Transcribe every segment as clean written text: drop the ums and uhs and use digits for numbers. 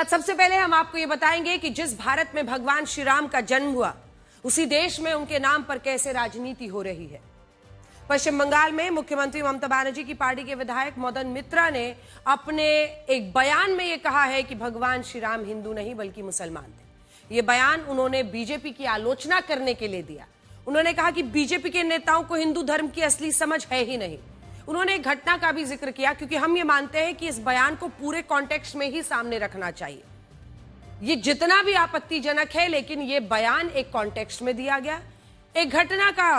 आज सबसे पहले हम आपको ये बताएंगे कि जिस भारत में भगवान श्री राम का जन्म हुआ, उसी देश में उनके नाम पर कैसे राजनीति हो रही है। पश्चिम बंगाल में मुख्यमंत्री ममता बनर्जी की पार्टी के विधायक मदन मित्रा ने अपने एक बयान में यह कहा है कि भगवान श्री राम हिंदू नहीं बल्कि मुसलमान थे। ये बयान उन्होंने बीजेपी की आलोचना करने के लिए दिया। उन्होंने कहा कि बीजेपी के नेताओं को हिंदू धर्म की असली समझ है ही नहीं। उन्होंने एक घटना का भी जिक्र किया, क्योंकि हम ये मानते हैं कि इस बयान को पूरे कॉन्टेक्स्ट में ही सामने रखना चाहिए। ये जितना भी आपत्तिजनक है, लेकिन ये बयान एक कॉन्टेक्स्ट में दिया गया। एक घटना का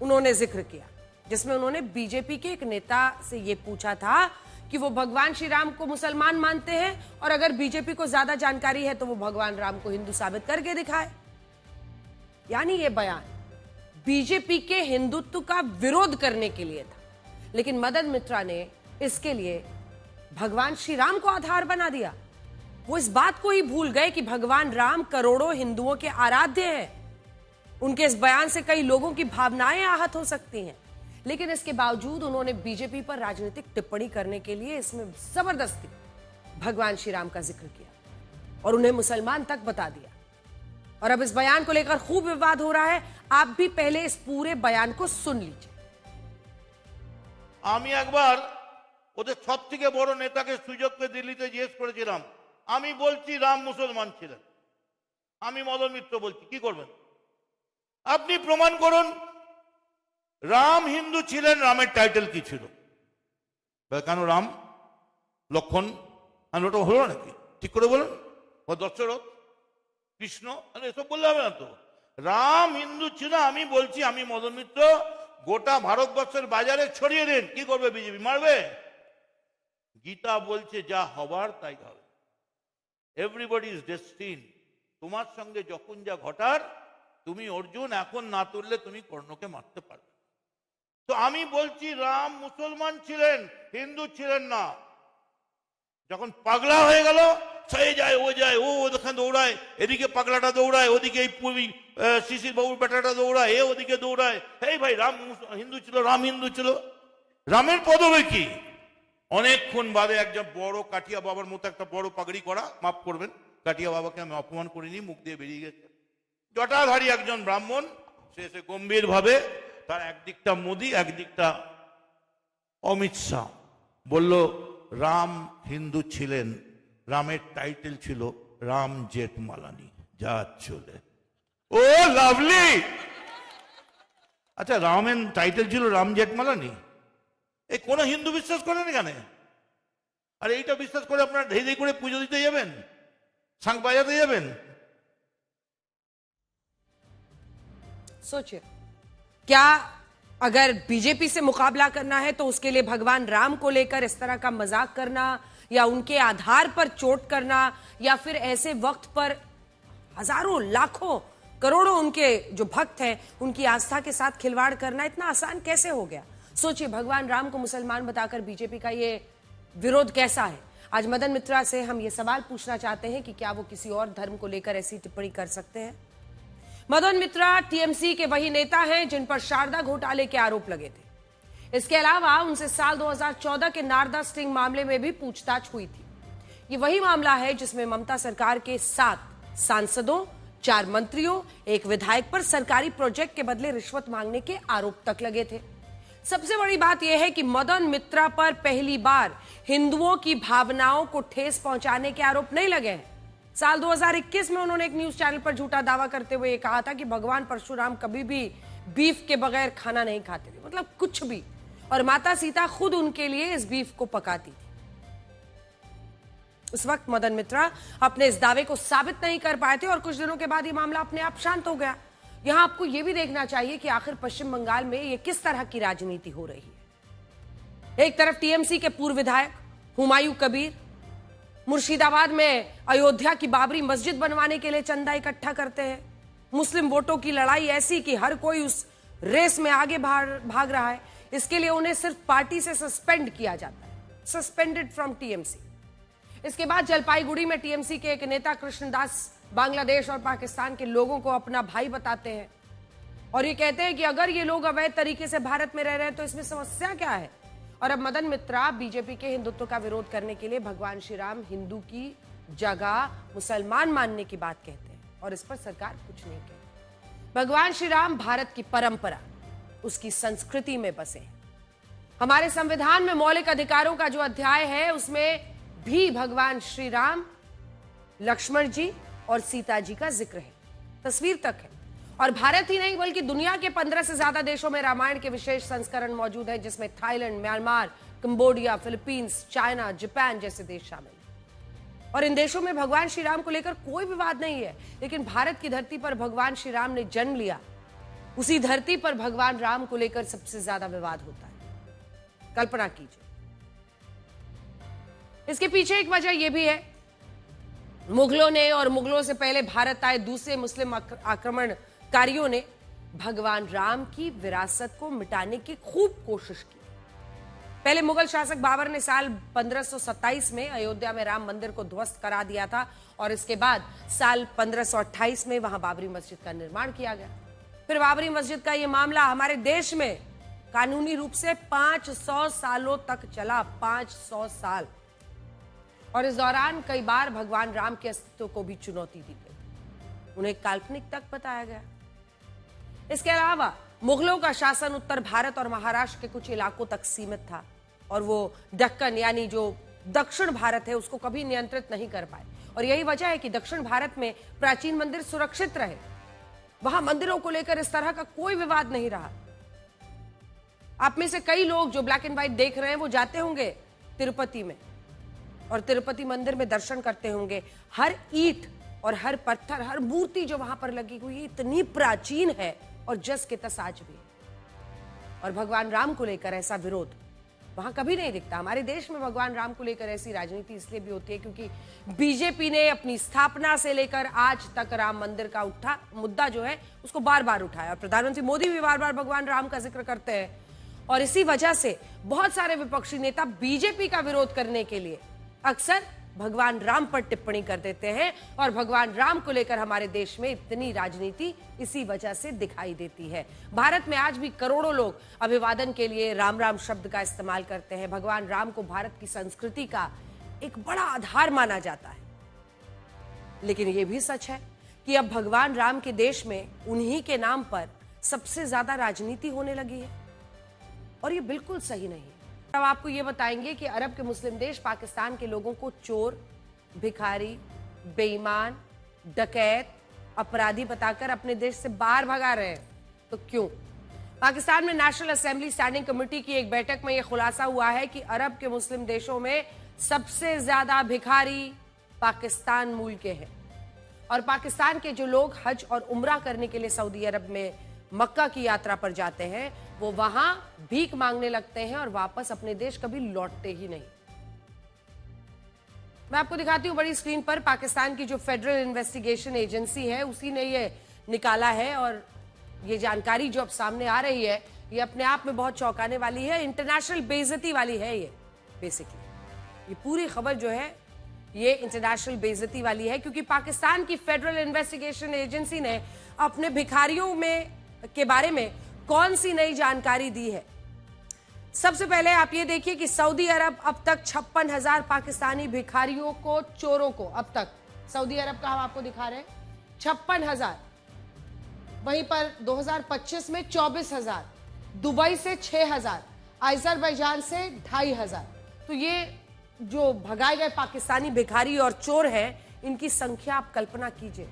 उन्होंने जिक्र किया जिसमें उन्होंने बीजेपी के एक नेता से ये पूछा था कि वो भगवान श्री राम को मुसलमान मानते हैं और अगर बीजेपी को ज्यादा जानकारी है तो वो भगवान राम को हिंदू साबित करके दिखाए। यानी ये बयान बीजेपी के हिंदुत्व का विरोध करने के लिए था, लेकिन मदन मित्रा ने इसके लिए भगवान श्री राम को आधार बना दिया। वो इस बात को ही भूल गए कि भगवान राम करोड़ों हिंदुओं के आराध्य हैं। उनके इस बयान से कई लोगों की भावनाएं आहत हो सकती हैं, लेकिन इसके बावजूद उन्होंने बीजेपी पर राजनीतिक टिप्पणी करने के लिए इसमें जबरदस्ती भगवान श्री राम का जिक्र किया और उन्हें मुसलमान तक बता दिया। और अब इस बयान को लेकर खूब विवाद हो रहा है। आप भी पहले इस पूरे बयान को सुन लीजिए। আমি একবার ওদের সবথেকে বড় নেতাকে সুযোগ পেয়ে দিল্লিতে জিজ্ঞেস করেছিলাম, আমি বলছি রাম মুসলমান ছিলেন, আমি মদন মিত্র বলছি কি করবেন? আপনি প্রমাণ করুন রাম হিন্দু ছিলেন, রামের টাইটেল কি ছিল? কেন রাম লক্ষণ ওটা হলো নাকি? ঠিক করে বলুন। দশরথ কৃষ্ণ এসব বললে হবে না তো। রাম হিন্দু ছিল, আমি বলছি, আমি মদন মিত্র, গোটা ভারতবর্ষের বাজারে ছড়িয়ে দেন। কি করবে বিজেপি? মারবে। গীতা বলছে যা হবার তাই হবে। Everybody is ডেস্টিন। তোমার সঙ্গে যখন যা ঘটার, তুমি অর্জুন এখন না তুললে তুমি কর্ণকে মারতে পারবে। তো আমি বলছি রাম মুসলমান ছিলেন, হিন্দু ছিলেন না। যখন পাগলা হয়ে গেল, সে যায় ও যায়, ও ওখানে দৌড়ায়, এদিকে পাগলাটা দৌড়ায়, ওদিকে এই পূর্বী শিশির বাবুর বেটাটা দৌড়ায়, এ ওদিকে দৌড়ায়। এই ভাই রাম হিন্দু ছিল, রাম হিন্দু ছিল। রামের পদবী কি? অনেকক্ষণ বাদে একজন বড় কাঠিয়া বাবার মতো একটা বড় পাগড়ি করা, মাফ করবেন কাঠিয়া বাবাকে আমি অপমান করিনি, মুখ দিয়ে বেরিয়ে গেছে, জটাধারী একজন ব্রাহ্মণ, সে এসে গম্ভীর ভাবে, তার একদিকটা মোদি একদিকটা অমিত শাহ, বলল রাম হিন্দু ছিলেন, রামের টাইটেল ছিল রাম জেঠমালানি, যা চলে। ও লাভলি। আচ্ছা, রামের টাইটেল ছিল রাম জেঠমালানি, এই কোন হিন্দু বিশ্বাস করেন এখানে? আর এইটা বিশ্বাস করে আপনারা ধেই ধেই করে পুজো দিতে যাবেন, শাঁখ বাজাতে যাবেন? सोचिए, क्या अगर बीजेपी से मुकाबला करना है तो उसके लिए भगवान राम को लेकर इस तरह का मजाक करना या उनके आधार पर चोट करना या फिर ऐसे वक्त पर हजारों लाखों करोड़ों उनके जो भक्त हैं उनकी आस्था के साथ खिलवाड़ करना इतना आसान कैसे हो गया? सोचिए, भगवान राम को मुसलमान बताकर बीजेपी का ये विरोध कैसा है। आज मदन मित्रा से हम ये सवाल पूछना चाहते हैं कि क्या वो किसी और धर्म को लेकर ऐसी टिप्पणी कर सकते हैं। मदन मित्रा टीएमसी के वही नेता हैं जिन पर शारदा घोटाले के आरोप लगे थे। इसके अलावा उनसे साल 2014 के नारदा स्टिंग मामले में भी पूछताछ हुई थी। ये वही मामला है जिसमें ममता सरकार के 7 सांसदों, 4 मंत्रियों, एक विधायक पर सरकारी प्रोजेक्ट के बदले रिश्वत मांगने के आरोप तक लगे थे। सबसे बड़ी बात यह है कि मदन मित्रा पर पहली बार हिंदुओं की भावनाओं को ठेस पहुंचाने के आरोप नहीं लगे हैं। साल 2021 में उन्होंने एक न्यूज चैनल पर झूठा दावा करते हुए कहा था कि भगवान परशुराम कभी भी बीफ के बगैर खाना नहीं खाते थे, मतलब कुछ भी, और माता सीता खुद उनके लिए इस बीफ को पकाती थी। उस वक्त मदन मित्रा अपने इस दावे को साबित नहीं कर पाए थे और कुछ दिनों के बाद ये मामला अपने आप शांत हो गया। यहां आपको यह भी देखना चाहिए कि आखिर पश्चिम बंगाल में यह किस तरह की राजनीति हो रही है। एक तरफ टीएमसी के पूर्व विधायक हुमायूं कबीर मुर्शिदाबाद में अयोध्या की बाबरी मस्जिद बनवाने के लिए चंदा इकट्ठा करते हैं। मुस्लिम वोटों की लड़ाई ऐसी कि हर कोई उस रेस में आगे भाग रहा है। इसके लिए उन्हें सिर्फ पार्टी से सस्पेंड किया जाता है, सस्पेंडेड फ्रॉम टीएमसी। इसके बाद जलपाईगुड़ी में टीएमसी के एक नेता कृष्णदास बांग्लादेश और पाकिस्तान के लोगों को अपना भाई बताते हैं और ये कहते हैं कि अगर ये लोग अवैध तरीके से भारत में रह रहे हैं तो इसमें समस्या क्या है। और अब मदन मित्रा बीजेपी के हिंदुत्व का विरोध करने के लिए भगवान श्री राम हिंदू की जगह मुसलमान मानने की बात कहते हैं और इस पर सरकार कुछ नहीं कहती। भगवान श्री राम भारत की परंपरा, उसकी संस्कृति में बसे हैं। हमारे संविधान में मौलिक अधिकारों का जो अध्याय है उसमें भी भगवान श्री राम, लक्ष्मण जी और सीता जी का जिक्र है, तस्वीर तक है। और भारत ही नहीं बल्कि दुनिया के 15 से ज्यादा देशों में रामायण के विशेष संस्करण मौजूद है, जिसमें Thailand, Myanmar, Cambodia, Philippines, China, Japan जैसे देश शामिल हैं। और इन देशों में भगवान श्री राम को लेकर कोई विवाद नहीं है, लेकिन भारत की धरती पर भगवान श्री राम ने जन्म लिया, उसी धरती पर भगवान राम को लेकर सबसे ज्यादा विवाद होता है। कल्पना कीजिए। इसके पीछे एक वजह यह भी है, मुगलों ने और मुगलों से पहले भारत आए दूसरे मुस्लिम आक्रमणकारियों ने भगवान राम की विरासत को मिटाने की खूब कोशिश की। पहले मुगल शासक बाबर ने साल 1527 में अयोध्या में राम मंदिर को ध्वस्त करा दिया था और इसके बाद साल 1528 में वहां बाबरी मस्जिद का निर्माण किया गया। फिर बाबरी मस्जिद का यह मामला हमारे देश में कानूनी रूप से 500 सालों तक चला, 500 साल। और इस दौरान कई बार भगवान राम के अस्तित्व को भी चुनौती दी गई, उन्हें काल्पनिक तक बताया गया। इसके अलावा मुगलों का शासन उत्तर भारत और महाराष्ट्र के कुछ इलाकों तक सीमित था और वो दक्कन यानी जो दक्षिण भारत है उसको कभी नियंत्रित नहीं कर पाए। और यही वजह है कि दक्षिण भारत में प्राचीन मंदिर सुरक्षित रहे, वहां मंदिरों को लेकर इस तरह का कोई विवाद नहीं रहा। आप में से कई लोग जो ब्लैक एंड व्हाइट देख रहे हैं वो जाते होंगे तिरुपति में और तिरुपति मंदिर में दर्शन करते होंगे। हर ईंट और हर पत्थर, हर मूर्ति जो वहां पर लगी हुई है इतनी प्राचीन है और जस के तस आज भी है। और भगवान राम को लेकर ऐसा विरोध वहां कभी नहीं दिखता। हमारे देश में भगवान राम को लेकर ऐसी राजनीति इसलिए भी होती है क्योंकि बीजेपी ने अपनी स्थापना से लेकर आज तक राम मंदिर का मुद्दा जो है उसको बार बार उठाया और प्रधानमंत्री मोदी भी बार बार भगवान राम का जिक्र करते हैं। और इसी वजह से बहुत सारे विपक्षी नेता बीजेपी का विरोध करने के लिए अक्सर भगवान राम पर टिप्पणी कर देते हैं और भगवान राम को लेकर हमारे देश में इतनी राजनीति इसी वजह से दिखाई देती है। भारत में आज भी करोड़ों लोग अभिवादन के लिए राम राम शब्द का इस्तेमाल करते हैं। भगवान राम को भारत की संस्कृति का एक बड़ा आधार माना जाता है। लेकिन यह भी सच है कि अब भगवान राम के देश में उन्हीं के नाम पर सबसे ज्यादा राजनीति होने लगी है और ये बिल्कुल सही नहीं है। अब आपको ये बताएंगे कि अरब के मुस्लिम देश पाकिस्तान के लोगों को चोर, भिखारी, बेईमान, डकैत, अपराधी बताकर अपने देश से बाहर भगा रहे हैं। तो क्यों? पाकिस्तान में नेशनल असेंबली स्टैंडिंग कमेटी की एक बैठक में यह खुलासा हुआ है कि अरब के मुस्लिम देशों में सबसे ज्यादा भिखारी पाकिस्तान मूल के हैं और पाकिस्तान के जो लोग हज और उम्रा करने के लिए सऊदी अरब में मक्का की यात्रा पर जाते हैं वो वहां भीख मांगने लगते हैं और वापस अपने देश कभी लौटते ही नहीं। मैं आपको दिखाती हूं बड़ी स्क्रीन पर पाकिस्तान की जो फेडरल इन्वेस्टिगेशन एजेंसी है उसी ने ये निकाला है और ये जानकारी जो अब सामने आ रही है ये अपने आप में बहुत चौंकाने वाली है, इंटरनेशनल बेइज्जती वाली है। ये बेसिकली ये पूरी खबर जो है ये इंटरनेशनल बेइज्जती वाली है क्योंकि पाकिस्तान की फेडरल इन्वेस्टिगेशन एजेंसी ने अपने भिखारियों में के बारे में कौन सी नई जानकारी दी है। सबसे पहले आप ये देखिए कि सऊदी अरब अब तक 56,000 पाकिस्तानी भिखारियों को, चोरों को अब तक सऊदी अरब का हम आपको दिखा रहे हैं 56,000, वहीं पर 2025 में 24,000, दुबई से 6,000, अजरबैजान से 2,500। तो ये जो भगाए गए पाकिस्तानी भिखारी और चोर हैं इनकी संख्या आप कल्पना कीजिए।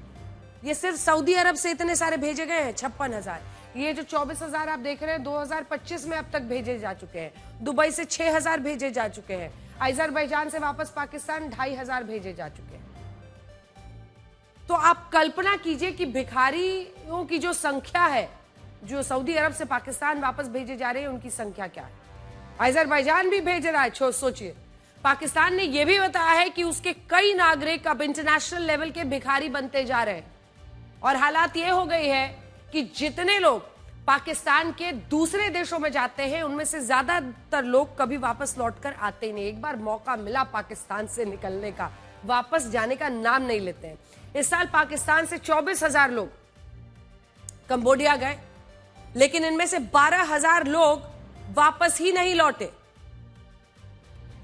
ये सिर्फ सऊदी अरब से इतने सारे भेजे गए हैं 56,000। ये जो 24,000 आप देख रहे हैं 2025 में अब तक भेजे जा चुके हैं, दुबई से 6,000 भेजे जा चुके हैं, अजरबैजान से वापस पाकिस्तान 2,500 भेजे जा चुके हैं। तो आप कल्पना कीजिए कि भिखारियों की जो संख्या है जो सऊदी अरब से पाकिस्तान वापस भेजे जा रहे हैं उनकी संख्या क्या है। अजरबैजान भी भेज रहा है। सोचिए, पाकिस्तान ने यह भी बताया है कि उसके कई नागरिक अब इंटरनेशनल लेवल के भिखारी बनते जा रहे हैं और हालात ये हो गई है कि जितने लोग पाकिस्तान के दूसरे देशों में जाते हैं उनमें से ज्यादातर लोग कभी वापस लौटकर आते ही नहीं। एक बार मौका मिला पाकिस्तान से निकलने का, वापस जाने का नाम नहीं लेते हैं। इस साल पाकिस्तान से 24,000 लोग कंबोडिया गए, लेकिन इनमें से 12,000 लोग वापस ही नहीं लौटे।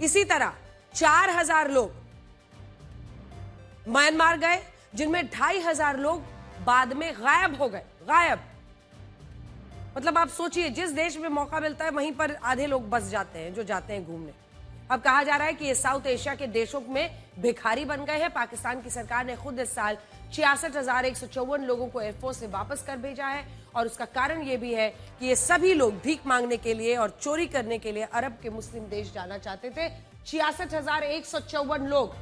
इसी तरह 4,000 लोग म्यांमार गए, जिनमें 2500 लोग बाद में गायब हो गए। गायब मतलब आप सोचिए, जिस देश में मौका मिलता है वहीं पर आधे लोग बस जाते हैं जो जाते हैं घूमने। अब कहा जा रहा है कि ये साउथ एशिया के देशों में भिखारी बन गए हैं। पाकिस्तान की सरकार ने खुद इस साल 66,154 लोगों को एयरफोर्स से वापस कर भेजा है और उसका कारण ये भी है कि ये सभी लोग भीख मांगने के लिए और चोरी करने के लिए अरब के मुस्लिम देश जाना चाहते थे। 66,154 लोग,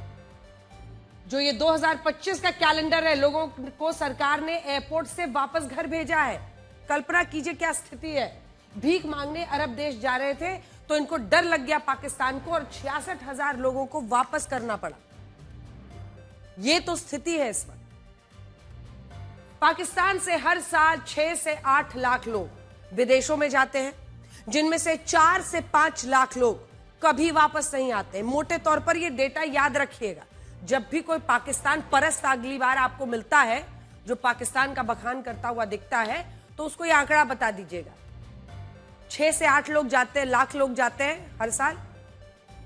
जो ये 2025 का कैलेंडर है, लोगों को सरकार ने एयरपोर्ट से वापस घर भेजा है। कल्पना कीजिए क्या स्थिति है। भीख मांगने अरब देश जा रहे थे तो इनको डर लग गया पाकिस्तान को और 66,000 लोगों को वापस करना पड़ा। ये तो स्थिति है इस वक्त। पाकिस्तान से हर साल 6 से 8 लाख लोग विदेशों में जाते हैं, जिनमें से 4 से 5 लाख लोग कभी वापस नहीं आते। मोटे तौर पर यह डेटा याद रखिएगा। जब भी कोई पाकिस्तान परस्त अगली बार आपको मिलता है, जो पाकिस्तान का बखान करता हुआ दिखता है, तो उसको यह आंकड़ा बता दीजिएगा। 6 से 8 लोग जाते हैं, लाख लोग जाते हैं हर साल,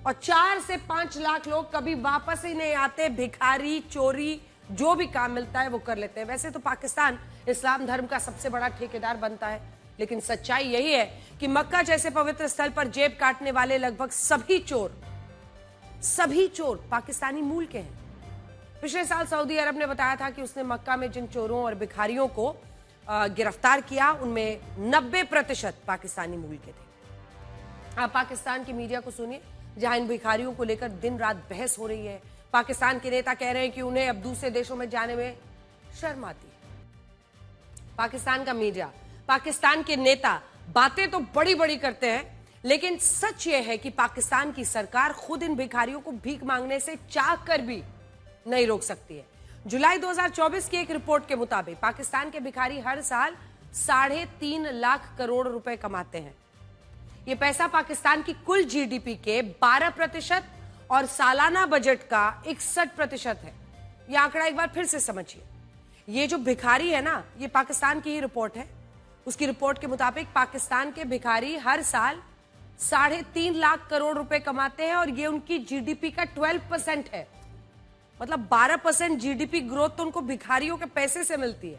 और 4 से 5 लाख लोग कभी वापस ही नहीं आते। भिखारी, चोरी, जो भी काम मिलता है वो कर लेते हैं। वैसे तो पाकिस्तान इस्लाम धर्म का सबसे बड़ा ठेकेदार बनता है, लेकिन सच्चाई यही है कि मक्का जैसे पवित्र स्थल पर जेब काटने वाले लगभग सभी चोर पाकिस्तानी मूल के हैं। पिछले साल सऊदी अरब ने बताया था कि उसने मक्का में जिन चोरों और भिखारियों को गिरफ्तार किया, उनमें 90% पाकिस्तानी मूल के थे। आप पाकिस्तान की मीडिया को सुनिए, जहां इन भिखारियों को लेकर दिन रात बहस हो रही है। पाकिस्तान के नेता कह रहे हैं कि उन्हें अब दूसरे देशों में जाने में शर्म आती है। पाकिस्तान का मीडिया, पाकिस्तान के नेता बातें तो बड़ी बड़ी करते हैं, लेकिन सच यह है कि पाकिस्तान की सरकार खुद इन भिखारियों को भीख मांगने से चाह कर भी नहीं रोक सकती है। जुलाई 2024 की एक रिपोर्ट के मुताबिक पाकिस्तान के भिखारी हर साल 3.5 लाख करोड़ रुपए कमाते हैं। यह पैसा पाकिस्तान की कुल जीडीपी के 12% और सालाना बजट का 61% है। यह आंकड़ा एक बार फिर से समझिए। ये जो भिखारी है ना, ये पाकिस्तान की ही रिपोर्ट है। उसकी रिपोर्ट के मुताबिक पाकिस्तान के भिखारी हर साल 3.5 लाख करोड़ रुपए कमाते हैं और ये उनकी जीडीपी का 12% है। मतलब 12% जीडीपी ग्रोथ तो उनको भिखारियों के पैसे से मिलती है।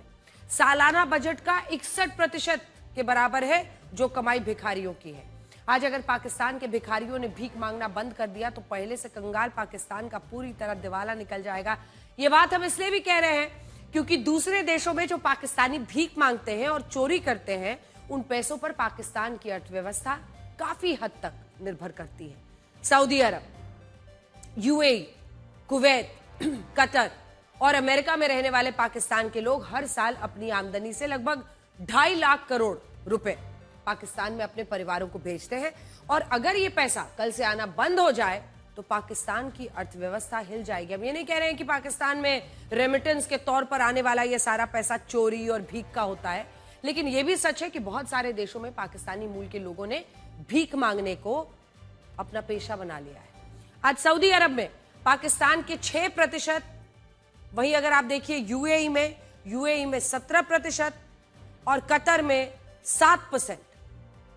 सालाना बजट का 61% के बराबर है जो कमाई भिखारियों की है। आज अगर पाकिस्तान के भिखारियों ने भीख मांगना बंद कर दिया तो पहले से कंगाल पाकिस्तान का पूरी तरह दिवाला निकल जाएगा। ये बात हम इसलिए भी कह रहे हैं क्योंकि दूसरे देशों में जो पाकिस्तानी भीख मांगते हैं और चोरी करते हैं, उन पैसों पर पाकिस्तान की अर्थव्यवस्था काफी हद तक निर्भर करती है। सऊदी अरब, यूएई, कुवैत, कतर और अमेरिका में रहने वाले पाकिस्तान के लोग हर साल अपनी आमदनी से लगभग 2.5 लाख करोड़ रुपए पाकिस्तान में अपने परिवारों को भेजते हैं। और अगर ये पैसा कल से आना बंद हो जाए तो पाकिस्तान की अर्थव्यवस्था हिल जाएगी। हम ये नहीं कह रहे हैं कि पाकिस्तान में रेमिटेंस के तौर पर आने वाला ये सारा पैसा चोरी और भीख का होता है, लेकिन ये भी सच है कि बहुत सारे देशों में पाकिस्तानी मूल के लोगों ने भीख मांगने को अपना पेशा बना लिया है। आज सऊदी अरब में पाकिस्तान के 6%, वहीं अगर आप देखिए यूएई में 17% और कतर में 7%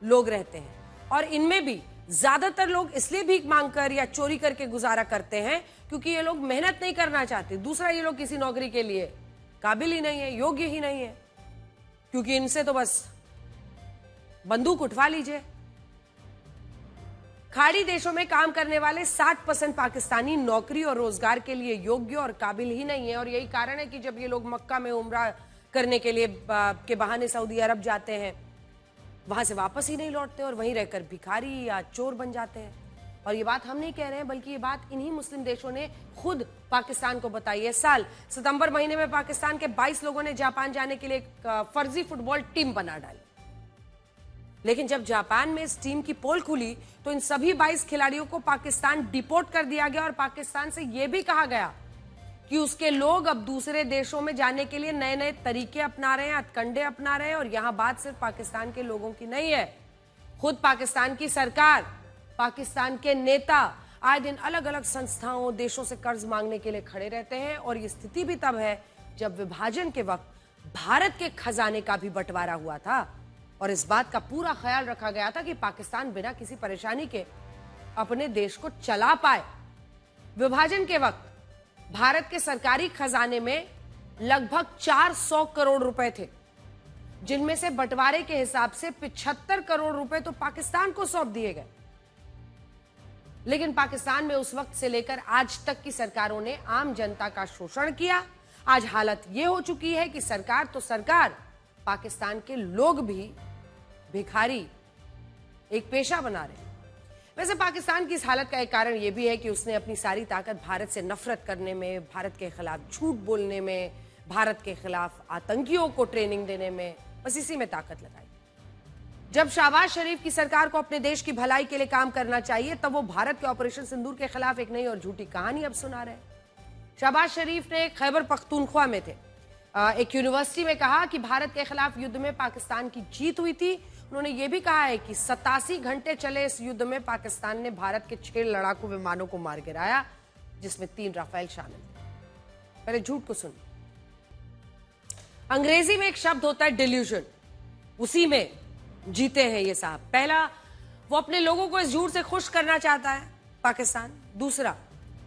लोग रहते हैं। और इनमें भी ज्यादातर लोग इसलिए भीख मांगकर या चोरी करके गुजारा करते हैं क्योंकि ये लोग मेहनत नहीं करना चाहते। दूसरा, ये लोग किसी नौकरी के लिए काबिल ही नहीं है, योग्य ही नहीं है, क्योंकि इनसे तो बस बंदूक उठवा लीजिए। खाड़ी देशों में काम करने वाले 60% पाकिस्तानी नौकरी और रोजगार के लिए योग्य और काबिल ही नहीं है। और यही कारण है कि जब ये लोग मक्का में उम्रा करने के लिए के बहाने सऊदी अरब जाते हैं, वहां से वापस ही नहीं लौटते और वहीं रहकर भिखारी या चोर बन जाते हैं। और ये बात हम नहीं कह रहे हैं, बल्कि ये बात इन्हीं मुस्लिम देशों ने खुद पाकिस्तान को बताई है। साल सितंबर महीने में पाकिस्तान के 22 लोगों ने जापान जाने के लिए एक फर्जी फुटबॉल टीम बना डाली, लेकिन जब जापान में इस टीम की पोल खुली तो इन सभी 22 खिलाड़ियों को पाकिस्तान डिपोर्ट कर दिया गया और पाकिस्तान से यह भी कहा गया कि उसके लोग अब दूसरे देशों में जाने के लिए नए नए तरीके अपना रहे हैं, हथकंडे अपना रहे हैं। और यहां बात सिर्फ पाकिस्तान के लोगों की नहीं है, खुद पाकिस्तान की सरकार, पाकिस्तान के नेता आए दिन अलग अलग संस्थाओं, देशों से कर्ज मांगने के लिए खड़े रहते हैं। और ये स्थिति भी तब है जब विभाजन के वक्त भारत के खजाने का भी बंटवारा हुआ था और इस बात का पूरा ख्याल रखा गया था कि पाकिस्तान बिना किसी परेशानी के अपने देश को चला पाए। विभाजन के वक्त भारत के सरकारी खजाने में लगभग 400 करोड़ रुपए थे, जिनमें से बंटवारे के हिसाब से 75 करोड़ रुपए तो पाकिस्तान को सौंप दिए गए। लेकिन पाकिस्तान में उस वक्त से लेकर आज तक की सरकारों ने आम जनता का शोषण किया। आज हालत यह हो चुकी है कि सरकार तो सरकार, पाकिस्तान के लोग भी भिखारी एक पेशा बना रहे हैं। वैसे पाकिस्तान की इस हालत का एक कारण यह भी है कि उसने अपनी सारी ताकत भारत से नफरत करने में, भारत के खिलाफ झूठ बोलने में, भारत के खिलाफ आतंकियों को ट्रेनिंग देने में, बस इसी में ताकत लगाई। जब शहबाज शरीफ की सरकार को अपने देश की भलाई के लिए काम करना चाहिए, तब वो भारत के ऑपरेशन सिंदूर के खिलाफ एक नई और झूठी कहानी अब सुना रहे हैं। शहबाज शरीफ ने खैबर पख्तूनख्वा में थे, एक यूनिवर्सिटी में कहा कि भारत के खिलाफ युद्ध में पाकिस्तान की जीत हुई थी। उन्होंने ये भी कहा है कि 87 घंटे चले इस युद्ध में पाकिस्तान ने भारत के 6 लड़ाकू विमानों को मार गिराया, जिसमें 3 राफेल शामिल थे। पहले झूठ को सुनिए। अंग्रेजी में एक शब्द होता है डिल्यूजन, उसी में जीते हैं ये साहब। पहला, वो अपने लोगों को इस झूठ से खुश करना चाहता है पाकिस्तान। दूसरा,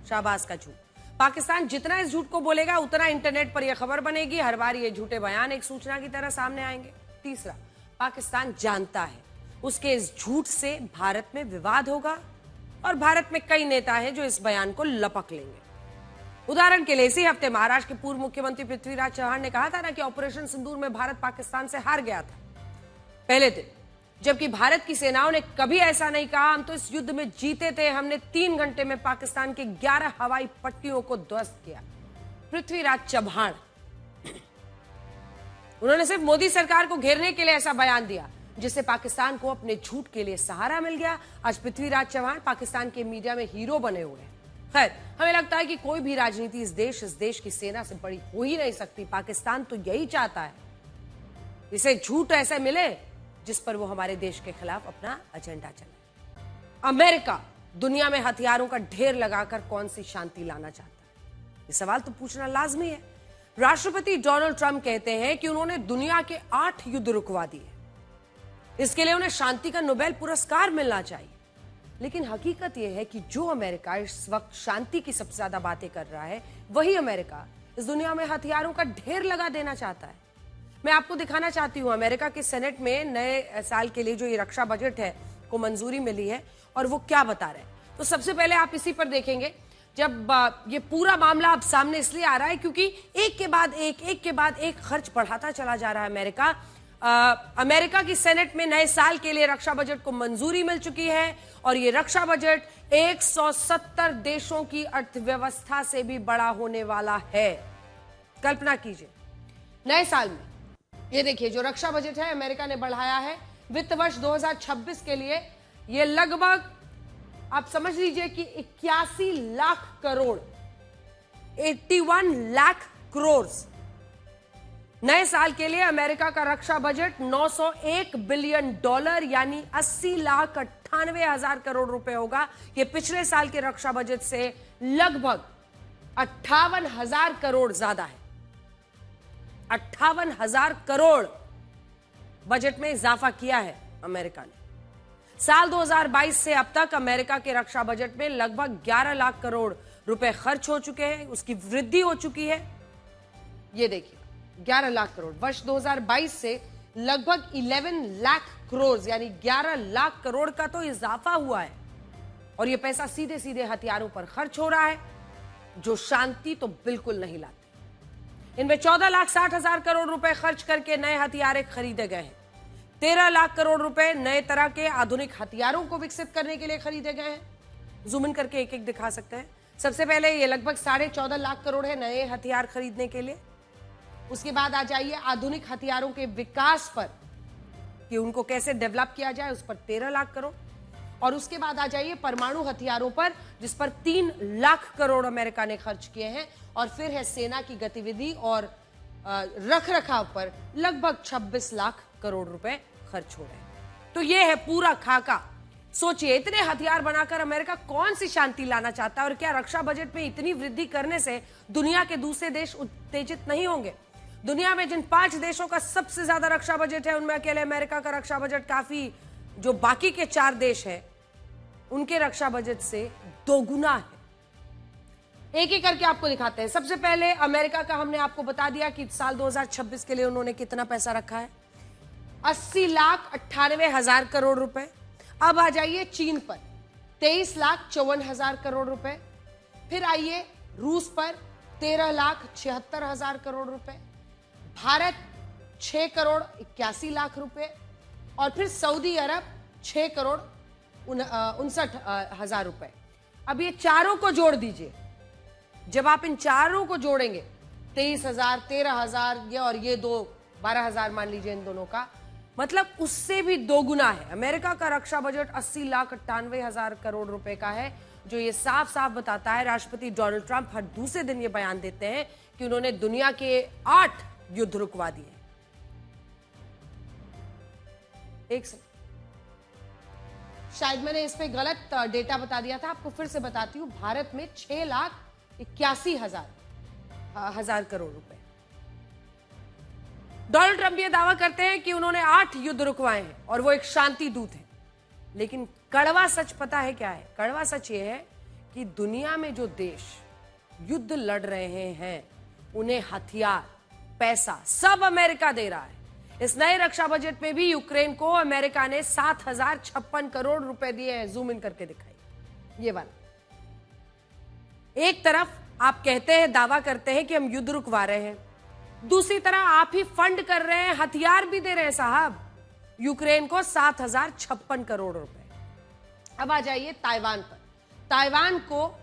शाहबाज का झूठ। पाकिस्तान जितना इस झूठ को बोलेगा उतना इंटरनेट पर यह खबर बनेगी, हर बार ये झूठे बयान एक सूचना की तरह सामने आएंगे। तीसरा, पाकिस्तान जानता है उसके इस झूठ से भारत में विवाद होगा और भारत में कई नेता हैं जो इस बयान को लपक लेंगे। उदाहरण के लिए इसी हफ्ते महाराष्ट्र के पूर्व मुख्यमंत्री पृथ्वीराज चव्हाण ने कहा था ना कि ऑपरेशन सिंदूर में भारत पाकिस्तान से हार गया था पहले दिन, जबकि भारत की सेनाओं ने कभी ऐसा नहीं कहा हम तो इस युद्ध में जीते थे, हमने 3 घंटे में पाकिस्तान के 11 हवाई पट्टियों को ध्वस्त किया। पृथ्वीराज चव्हाण, उन्होंने सिर्फ मोदी सरकार को घेरने के लिए ऐसा बयान दिया जिससे पाकिस्तान को अपने झूठ के लिए सहारा मिल गया। आज पृथ्वीराज चव्हाण पाकिस्तान के मीडिया में हीरो बने हुए हैं। खैर, हमें लगता है कि कोई भी राजनीति इस देश की सेना से बड़ी हो ही नहीं सकती। पाकिस्तान तो यही चाहता है, इसे झूठ ऐसे मिले जिस पर वो हमारे देश के खिलाफ अपना एजेंडा चलाए। अमेरिका दुनिया में हथियारों का ढेर लगाकर कौन सी शांति लाना चाहता है? ये सवाल तो पूछना लाजमी है। राष्ट्रपति डोनाल्ड ट्रंप कहते हैं कि उन्होंने दुनिया के 8 युद्ध रुकवा दिए, इसके लिए उन्हें शांति का नोबेल पुरस्कार मिलना चाहिए। लेकिन हकीकत यह है कि जो अमेरिका इस वक्त शांति की सबसे ज्यादा बातें कर रहा है, वही अमेरिका इस दुनिया में हथियारों का ढेर लगा देना चाहता है। मैं आपको दिखाना चाहती हूं, अमेरिका के सेनेट में नए साल के लिए जो ये रक्षा बजट है को मंजूरी मिली है और वो क्या बता रहे हैं। तो सबसे पहले आप इसी पर देखेंगे। जब ये पूरा मामला अब सामने इसलिए आ रहा है क्योंकि एक के बाद एक खर्च बढ़ाता चला जा रहा है अमेरिका। अमेरिका की सेनेट में नए साल के लिए रक्षा बजट को मंजूरी मिल चुकी है और ये रक्षा बजट 170 देशों की अर्थव्यवस्था से भी बड़ा होने वाला है। कल्पना कीजिए, नए साल में ये देखिए जो रक्षा बजट है अमेरिका ने बढ़ाया है वित्त वर्ष 2026 के लिए, ये लगभग आप समझ लीजिए कि 81 लाख करोड़, 81 लाख करोड़। नए साल के लिए अमेरिका का रक्षा बजट $901 बिलियन यानी 80,98,000 करोड़ रुपए होगा। यह पिछले साल के रक्षा बजट से लगभग 58,000 करोड़ ज्यादा है। 58,000 करोड़ बजट में इजाफा किया है अमेरिका ने। साल 2022 से अब तक अमेरिका के रक्षा बजट में लगभग 11 लाख करोड़ रुपए खर्च हो चुके हैं, उसकी वृद्धि हो चुकी है। ये देखिए 11 लाख करोड़, वर्ष 2022 से लगभग 11 लाख करोड़ यानी 11 लाख करोड़ का तो इजाफा हुआ है और यह पैसा सीधे सीधे हथियारों पर खर्च हो रहा है जो शांति तो बिल्कुल नहीं लाते। इनमें 14,60,000 करोड़ रुपए खर्च करके नए हथियार खरीदे गए हैं। 13 लाख करोड़ रुपए नए तरह के आधुनिक हथियारों को विकसित करने के लिए खरीदे गए हैं। जूम इन करके एक एक दिखा सकते हैं। सबसे पहले ये लगभग 14.5 लाख करोड़ है नए हथियार खरीदने के लिए। उसके बाद आ जाइए आधुनिक हथियारों के विकास पर कि उनको कैसे डेवलप किया जाए, उस पर 13 लाख करोड़। और उसके बाद आ जाइए परमाणु हथियारों पर जिस पर 3 लाख करोड़ अमेरिका ने खर्च किए हैं। और फिर है सेना की गतिविधि और रख रखाव पर लगभग 26 लाख करोड़ रुपए खर्च हो रहे हैं। तो यह है पूरा खाका। सोचिए इतने हथियार बनाकर अमेरिका कौन सी शांति लाना चाहता है और क्या रक्षा बजट में इतनी वृद्धि करने से दुनिया के दूसरे देश उत्तेजित नहीं होंगे? दुनिया में जिन 5 देशों का सबसे ज्यादा रक्षा बजट है उनमें अकेले अमेरिका का रक्षा बजट काफी, जो बाकी के 4 देश हैं उनके रक्षा बजट से दोगुना है। एक एक करके आपको दिखाते हैं। सबसे पहले अमेरिका का हमने आपको बता दिया कि साल 2026 के लिए उन्होंने कितना पैसा रखा है, 80,98,000 करोड़ रुपए। अब आ जाइए चीन पर, 23,54,000 करोड़ रुपए। फिर आइए रूस पर, 13,76,000 करोड़ रुपए। भारत 6,81,00,000 रुपए। और फिर सऊदी अरब 6,59,000 रुपए। अब ये चारों को जोड़ दीजिए। जब आप इन चारों को जोड़ेंगे, 23,000, 13,000 ये और ये दो 12,000 मान लीजिए इन दोनों का, मतलब उससे भी दोगुना है। अमेरिका का रक्षा बजट 80,98,000 करोड़ रुपए का है, जो ये साफ साफ बताता है। राष्ट्रपति डोनाल्ड ट्रंप हर दूसरे दिन ये बयान देते हैं कि उन्होंने दुनिया के 8 युद्ध रुकवा दिए। एक सेकंड, शायद मैंने इस पे गलत डेटा बता दिया था, आपको फिर से बताती हूं। भारत में 6,81,000 करोड़ रुपए। डोनाल्ड ट्रंप ये दावा करते हैं कि उन्होंने 8 युद्ध रुकवाए हैं और वो एक शांति दूत है। लेकिन कड़वा सच पता है क्या है? कड़वा सच ये है कि दुनिया में जो देश युद्ध लड़ रहे हैं, उन्हें हथियार, पैसा सब अमेरिका दे रहा है। इस नए रक्षा बजट में भी यूक्रेन को अमेरिका ने 7,056 करोड़ रुपए दिए हैं। जूम इन करके दिखाइए ये वाला। एक तरफ आप कहते हैं, दावा करते हैं कि हम युद्ध रुकवा रहे हैं, दूसरी तरफ आप ही फंड कर रहे हैं, हथियार भी दे रहे हैं साहब यूक्रेन को 7,056 करोड़ रुपए। अब आ जाइए ताइवान पर। ताइवान को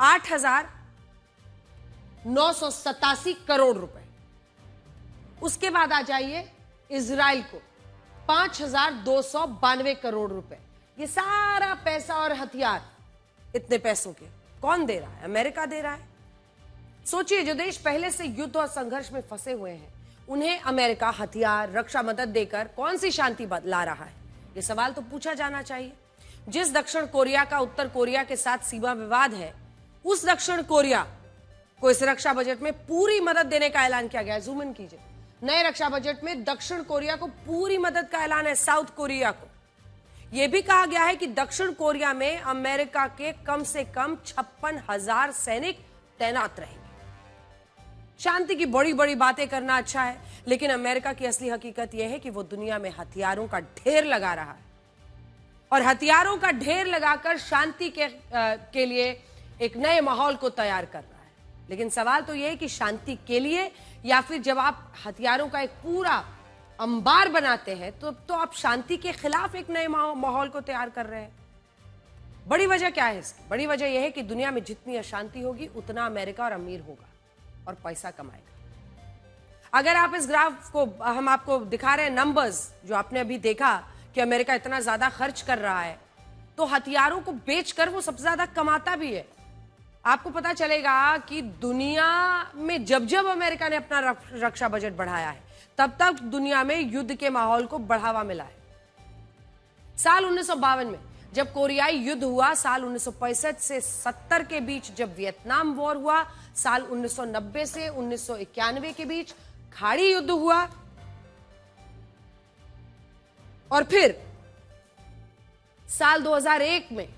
8,987 करोड़ रुपए। उसके बाद आ जाइए इजराइल को 5,292 करोड़ रुपए। ये सारा पैसा और हथियार इतने पैसों के कौन दे रहा है? अमेरिका दे रहा है। सोचिए, जो देश पहले से युद्ध और संघर्ष में फंसे हुए हैं, उन्हें अमेरिका हथियार, रक्षा मदद देकर कौन सी शांति ला रहा है? ये सवाल तो पूछा जाना चाहिए। जिस दक्षिण कोरिया का उत्तर कोरिया के साथ सीमा विवाद है, उस दक्षिण कोरिया को इस रक्षा बजट में पूरी मदद देने का ऐलान किया गया है। जूम इन कीजिए। नए रक्षा बजट में दक्षिण कोरिया को पूरी मदद का ऐलान है। साउथ कोरिया को यह भी कहा गया है कि दक्षिण कोरिया में अमेरिका के कम से कम 56,000 सैनिक तैनात रहेंगे। शांति की बड़ी बड़ी बातें करना अच्छा है, लेकिन अमेरिका की असली हकीकत यह है कि वो दुनिया में हथियारों का ढेर लगा रहा है और हथियारों का ढेर लगाकर शांति के लिए एक नए माहौल को तैयार कर रहा है। लेकिन सवाल तो यह है कि शांति के लिए, या फिर जब आप हथियारों का एक पूरा अंबार बनाते हैं तो आप शांति के खिलाफ एक नए माहौल को तैयार कर रहे हैं। बड़ी वजह क्या है इसकी? बड़ी वजह यह है कि दुनिया में जितनी अशांति होगी, उतना अमेरिका और अमीर होगा और पैसा कमाएगा। अगर आप इस ग्राफ को, हम आपको दिखा रहे हैं नंबर्स, जो आपने अभी देखा कि अमेरिका इतना ज्यादा खर्च कर रहा है, तो हथियारों को बेचकर वो सबसे ज्यादा कमाता भी है। आपको पता चलेगा कि दुनिया में जब जब अमेरिका ने अपना रक्षा बजट बढ़ाया है, तब तक दुनिया में युद्ध के माहौल को बढ़ावा मिला है। साल 1952 में जब कोरियाई युद्ध हुआ, साल 1965 से 70 के बीच जब वियतनाम वॉर हुआ, साल 1990 से 1991 के बीच खाड़ी युद्ध हुआ, और फिर साल 2001 में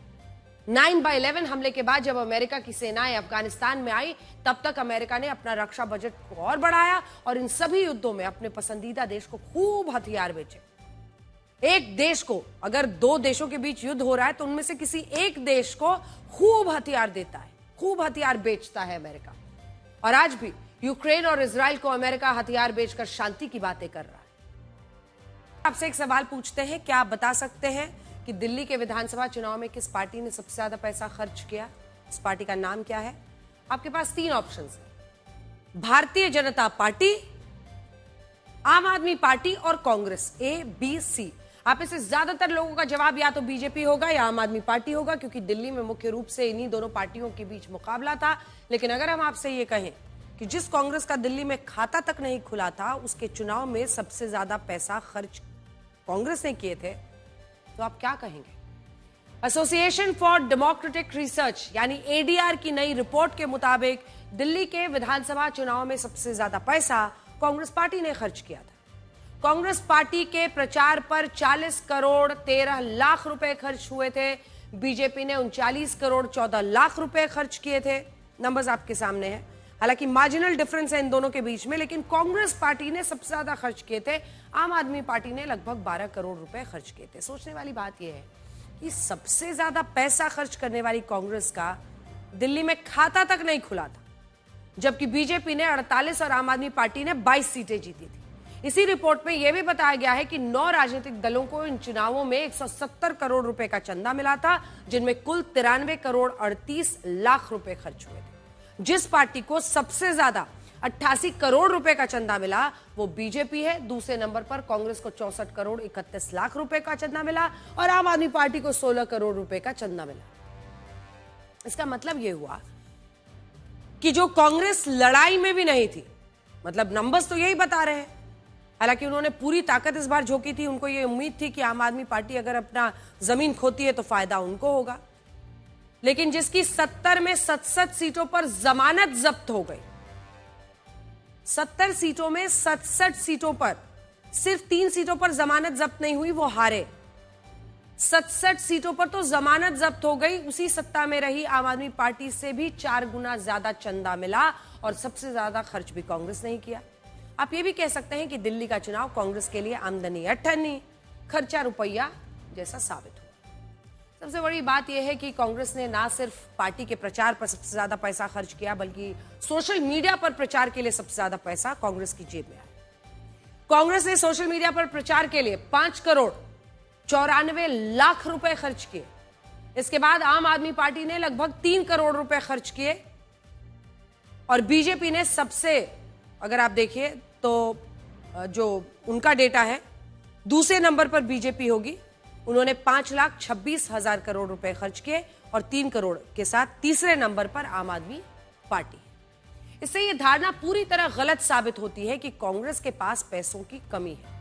9/11 हमले के बाद जब अमेरिका की सेनाएं अफगानिस्तान में आई, तब तक अमेरिका ने अपना रक्षा बजट को और बढ़ाया और इन सभी युद्धों में अपने पसंदीदा देश को खूब हथियार बेचे। एक देश को, अगर दो देशों के बीच युद्ध हो रहा है, तो उनमें से किसी एक देश को खूब हथियार देता है, खूब हथियार बेचता है अमेरिका। और आज भी यूक्रेन और इजराइल को अमेरिका हथियार बेचकर शांति की बातें कर रहा है। आपसे एक सवाल पूछते हैं, क्या आप बता सकते हैं कि दिल्ली के विधानसभा चुनाव में किस पार्टी ने सबसे ज्यादा पैसा खर्च किया? इस पार्टी का नाम क्या है? आपके पास 3 ऑप्शंस हैं: भारतीय जनता पार्टी, आम आदमी पार्टी और कांग्रेस। A, B, C। आप इसे ज्यादातर लोगों का जवाब या तो बीजेपी होगा या आम आदमी पार्टी होगा, क्योंकि दिल्ली में मुख्य रूप से इन्हीं दोनों पार्टियों के बीच मुकाबला था। लेकिन अगर हम आपसे ये कहें कि जिस कांग्रेस का दिल्ली में खाता तक नहीं खुला था, उसके चुनाव में सबसे ज्यादा पैसा खर्च कांग्रेस ने किए थे, तो आप क्या कहेंगे? एसोसिएशन फॉर डेमोक्रेटिक रिसर्च यानी ADR की नई रिपोर्ट के मुताबिक दिल्ली के विधानसभा चुनाव में सबसे ज्यादा पैसा कांग्रेस पार्टी ने खर्च किया था। कांग्रेस पार्टी के प्रचार पर 40 करोड़ 13 लाख रुपए खर्च हुए थे। बीजेपी ने 39 करोड़ 14 लाख रुपए खर्च किए थे। नंबर्स आपके सामने हैं। हालांकि मार्जिनल डिफरेंस है इन दोनों के बीच में, लेकिन कांग्रेस पार्टी ने सबसे ज्यादा खर्च किए थे, आम आदमी पार्टी ने लगभग 12 करोड़ रुपए खर्च किए थे। सोचने वाली बात यह है कि सबसे ज्यादा पैसा खर्च करने वाली कांग्रेस का दिल्ली में खाता तक नहीं खुला था, जबकि बीजेपी ने 48 और आम आदमी पार्टी ने 22 सीटें जीती थी। इसी रिपोर्ट में यह भी बताया गया है कि 9 राजनीतिक दलों को इन चुनावों में 170 करोड़ रुपए का चंदा मिला था, जिनमें कुल 93 करोड़ 38 लाख रुपए खर्च हुए थे। जिस पार्टी को सबसे ज्यादा 88 करोड़ रुपए का चंदा मिला वो बीजेपी है। दूसरे नंबर पर कांग्रेस को 64 करोड़ 31 लाख रुपए का चंदा मिला और आम आदमी पार्टी को 16 करोड़ रुपए का चंदा मिला। इसका मतलब यह हुआ कि जो कांग्रेस लड़ाई में भी नहीं थी, मतलब नंबर्स तो यही बता रहे हैं। हालांकि उन्होंने पूरी ताकत इस बार झोंकी थी, उनको ये उम्मीद थी कि आम आदमी पार्टी अगर अपना जमीन खोती है तो फायदा उनको होगा, लेकिन जिसकी 70 में 67 सीटों पर जमानत जब्त हो गई, 70 सीटों में 67 सीटों पर सिर्फ 3 सीटों पर जमानत जब्त नहीं हुई, वो हारे। 67 सीटों पर तो जमानत जब्त हो गई। उसी सत्ता में रही आम आदमी पार्टी से भी 4 गुना ज्यादा चंदा मिला और सबसे ज्यादा खर्च भी कांग्रेस ने ही किया। आप ये भी कह सकते हैं कि दिल्ली का चुनाव कांग्रेस के लिए आमदनी अठन्नी खर्चा रुपया जैसा साबित हुआ। सबसे बड़ी बात यह है कि कांग्रेस ने ना सिर्फ पार्टी के प्रचार पर सबसे ज्यादा पैसा खर्च किया, बल्कि सोशल मीडिया पर प्रचार के लिए सबसे ज्यादा पैसा कांग्रेस की जेब में आया। कांग्रेस ने सोशल मीडिया पर प्रचार के लिए 5 करोड़ 94 लाख रुपए खर्च किए। इसके बाद आम आदमी पार्टी ने लगभग 3 करोड़ रुपए खर्च किए और बीजेपी ने सबसे, अगर आप देखिए तो जो उनका डेटा है, दूसरे नंबर पर बीजेपी होगी। उन्होंने 5,26,000 करोड़ रुपए खर्च किए और 3 करोड़ के साथ तीसरे नंबर पर आम आदमी पार्टी। इससे यह धारणा पूरी तरह गलत साबित होती है कि कांग्रेस के पास पैसों की कमी है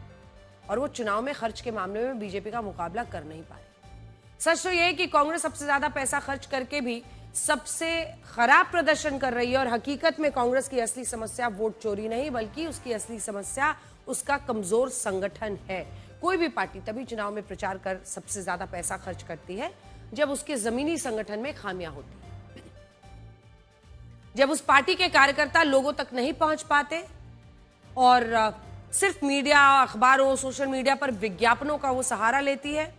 और वो चुनाव में खर्च के मामले में बीजेपी का मुकाबला कर नहीं पा रही। सच तो यह है कि कांग्रेस सबसे ज्यादा पैसा खर्च करके भी सबसे खराब प्रदर्शन कर रही है और हकीकत में कांग्रेस की असली समस्या वोट चोरी नहीं, बल्कि उसकी असली समस्या उसका कमजोर संगठन है। कोई भी पार्टी तभी चुनाव में प्रचार कर सबसे ज्यादा पैसा खर्च करती है जब उसके जमीनी संगठन में खामियां होती है, जब उस पार्टी के कार्यकर्ता लोगों तक नहीं पहुंच पाते और सिर्फ मीडिया, अखबारों, सोशल मीडिया पर विज्ञापनों का वो सहारा लेती है।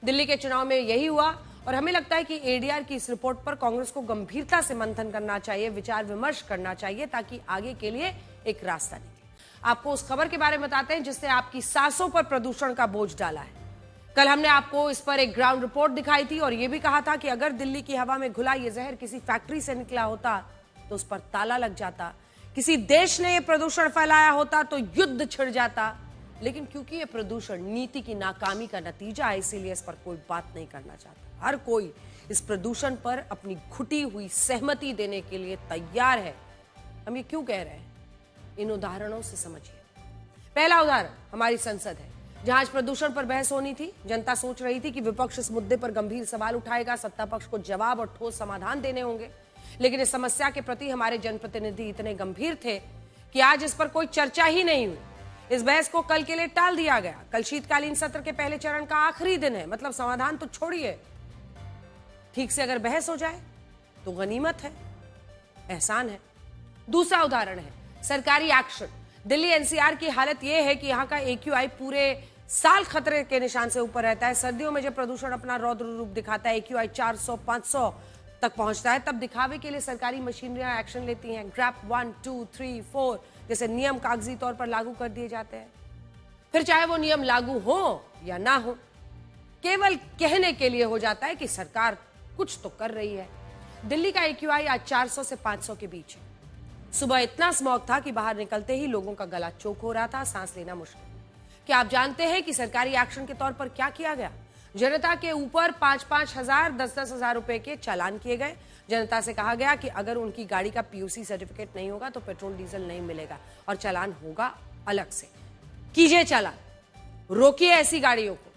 दिल्ली के चुनाव में यही हुआ और हमें लगता है कि एडीआर की इस रिपोर्ट पर कांग्रेस को गंभीरता से मंथन करना चाहिए, विचार विमर्श करना चाहिए, ताकि आगे के लिए एक रास्ता निकले। आपको उस खबर के बारे में बताते हैं जिसने आपकी सांसों पर प्रदूषण का बोझ डाला है। कल हमने आपको इस पर एक ग्राउंड रिपोर्ट दिखाई थी और यह भी कहा था कि अगर दिल्ली की हवा में घुला ये जहर किसी फैक्ट्री से निकला होता तो उस पर ताला लग जाता, किसी देश ने यह प्रदूषण फैलाया होता तो युद्ध छिड़ जाता। लेकिन क्योंकि यह प्रदूषण नीति की नाकामी का नतीजा है, इसीलिए इस पर कोई बात नहीं करना चाहता। हर कोई इस प्रदूषण पर अपनी घुटी हुई सहमति देने के लिए तैयार है। हम ये क्यों कह रहे हैं, इन उदाहरणों से समझिए। पहला उदाहरण हमारी संसद है, जहां आज प्रदूषण पर बहस होनी थी। जनता सोच रही थी कि विपक्ष इस मुद्दे पर गंभीर सवाल उठाएगा, सत्ता पक्ष को जवाब और ठोस समाधान देने होंगे। लेकिन इस समस्या के प्रति हमारे जनप्रतिनिधि इतने गंभीर थे कि आज इस पर कोई चर्चा ही नहीं हुई। इस बहस को कल के लिए टाल दिया गया। कल शीतकालीन सत्र के पहले चरण का आखिरी दिन है, मतलब समाधान तो छोड़िए, ठीक से अगर बहस हो जाए तो गनीमत है, एहसान है। दूसरा उदाहरण है सरकारी एक्शन। दिल्ली एनसीआर की हालत यह है कि यहां का AQI पूरे साल खतरे के निशान से ऊपर रहता है। सर्दियों में जब प्रदूषण अपना रौद्र रूप दिखाता है, AQI 400-500 तक पहुंचता है, तब दिखावे के लिए सरकारी मशीनरियां एक्शन लेती हैं। ग्रैप 1, 2, 3, 4 जैसे नियम कागजी तौर पर लागू कर दिए जाते हैं। फिर चाहे वो नियम लागू हो या ना हो, केवल कहने के लिए हो जाता है कि सरकार कुछ तो कर रही है। दिल्ली का AQI आज 400 से 500 के बीच है। सुबह इतना स्मॉग था कि बाहर निकलते ही लोगों का गला चोक हो रहा था, सांस लेना मुश्किल। क्या आप जानते हैं कि सरकारी एक्शन के तौर पर क्या किया गया? जनता के ऊपर 5-5 हजार, 10-10 हजार रुपए के चालान किए गए। जनता से कहा गया कि अगर उनकी गाड़ी का PUC सर्टिफिकेट नहीं होगा तो पेट्रोल डीजल नहीं मिलेगा और चालान होगा अलग से। कीजिए चालान, रोकिए ऐसी गाड़ियों को,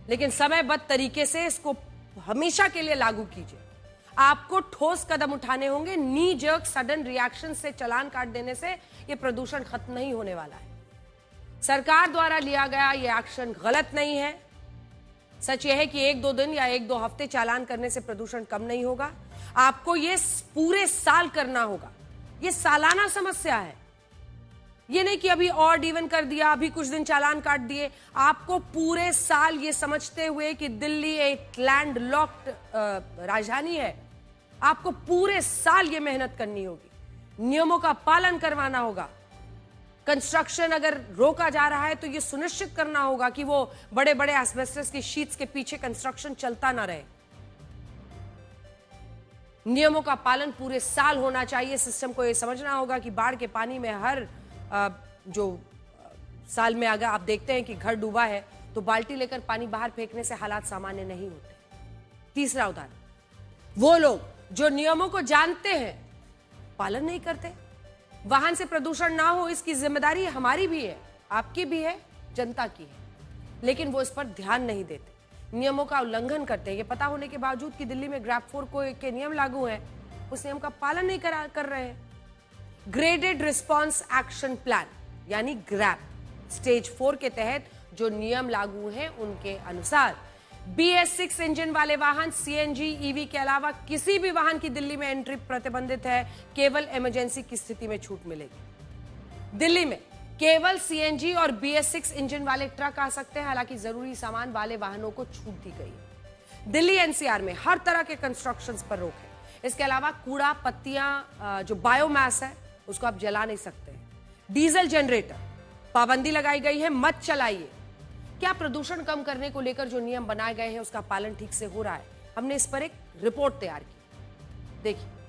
लेकिन समयबद्ध तरीके से इसको हमेशा के लिए लागू कीजिए। आपको ठोस कदम उठाने होंगे। नी जर्क सडन रिएक्शन से चालान काट देने से यह प्रदूषण खत्म नहीं होने वाला है। सरकार द्वारा लिया गया यह एक्शन गलत नहीं है, सच यह है कि 1-2 दिन या 1-2 हफ्ते चालान करने से प्रदूषण कम नहीं होगा। आपको ये पूरे साल करना होगा। ये सालाना समस्या है। ये नहीं कि अभी ऑड इवन कर दिया, अभी कुछ दिन चालान काट दिए। आपको पूरे साल ये समझते हुए कि दिल्ली एक लैंड लॉक्ड राजधानी है, आपको पूरे साल ये मेहनत करनी होगी। नियमों का पालन करवाना होगा। कंस्ट्रक्शन अगर रोका जा रहा है तो ये सुनिश्चित करना होगा कि वो बड़े बड़े एस्बेस्टस की शीट्स के पीछे कंस्ट्रक्शन चलता ना रहे। नियमों का पालन पूरे साल होना चाहिए। सिस्टम को ये समझना होगा कि बाढ़ के पानी में हर जो साल में अगर आप देखते हैं कि घर डूबा है तो बाल्टी लेकर पानी बाहर फेंकने से हालात सामान्य नहीं होते। तीसरा उदाहरण, वो लोग जो नियमों को जानते हैं पालन नहीं करते। वाहन से प्रदूषण ना हो इसकी जिम्मेदारी हमारी भी है, आपकी भी है, जनता की है, लेकिन वो इस पर ध्यान नहीं देते, नियमों का उल्लंघन करते हैं। ये पता होने के बावजूद कि दिल्ली में ग्रैप 4 के नियम लागू हैं, उस नियम का पालन नहीं कर रहे हैं। ग्रेडेड रिस्पॉन्स एक्शन प्लान यानी ग्रैप स्टेज 4 के तहत जो नियम लागू हैं उनके अनुसार BS6 इंजन वाले वाहन, CNG, EV के अलावा किसी भी वाहन की दिल्ली में एंट्री प्रतिबंधित है। केवल इमरजेंसी की स्थिति में छूट मिलेगी। दिल्ली में केवल CNG और BS6 इंजन वाले ट्रक आ सकते हैं, हालांकि जरूरी सामान वाले वाहनों को छूट दी गई है। दिल्ली NCR में हर तरह के कंस्ट्रक्शंस पर रोक है। इसके अलावा कूड़ा, पत्तियां, जो बायोमास है उसको आप जला नहीं सकते। डीजल जनरेटर पाबंदी लगाई गई है, मत चलाइए। क्या प्रदूषण कम करने को लेकर जो नियम बनाए गए हैं उसका पालन ठीक से हो रहा है? हमने इस पर एक रिपोर्ट तैयार की, देखिए।